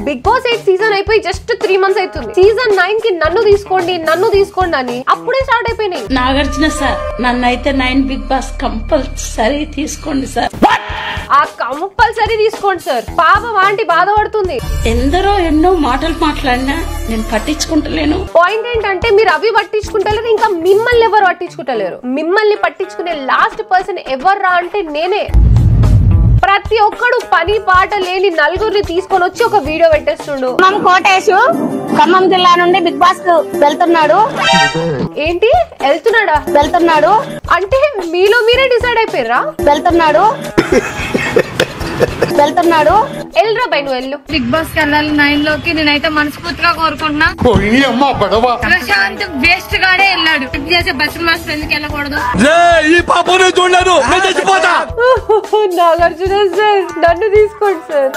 Big boss 8 season అయిపోయి just 3 months అవుతుంది. Season 9 కి నన్ను తీసుకోండి అని అప్పుడే స్టార్ట్ అయిపోయినాయి. నాగార్జున సార్ నన్నైతే 9 బిగ్ బాస్ కంపల్సరీ తీసుకోండి సార్. ఆ కంపల్సరీ తీసుకోండి సార్. పాపం ఆంటీ బాధపడుతుంది. ఎందరో ఎన్నో మాటలు మాట్లాడినా నేను పట్టించుకుంటలేను. పాయింట్ ఏంటంటే మీరు అవి పట్టించుకుంటలేరు, ఇంకా మిమ్మల్ని ఎవరు పట్టించుకుంటలేరు. మిమ్మల్ని పట్టించుకునే లాస్ట్ పర్సన్ ఎవర్రా అంటే నేనే. ప్రతి ఒక్కడు పని పాట లేని నలుగురిని తీసుకొని వచ్చి ఒక వీడియో పెట్టేస్తుండు. కోటేశు ఖమ్మం జిల్లా నుండి బిగ్ బాస్ కు వెళ్తున్నాడు. ఏంటి వెళ్తున్నాడు అంటే మీలో మీరే డిసైడ్ అయిపోయారా? వెళ్తున్నాడు ఎల్రా బై నువ్వు వెళ్ళు. బిగ్ బాస్ కి వెళ్ళాలి 9 లోకి నేనైతే మనస్ఫూర్తిగా కోరుకుంటున్నా. ప్రశాంత్ వేస్ట్ గానే వెళ్ళాడు. చేసే బస్ మాస్టర్ ఎందుకు వెళ్ళకూడదు? నాగార్జున సార్ నన్ను తీసుకోండి సార్.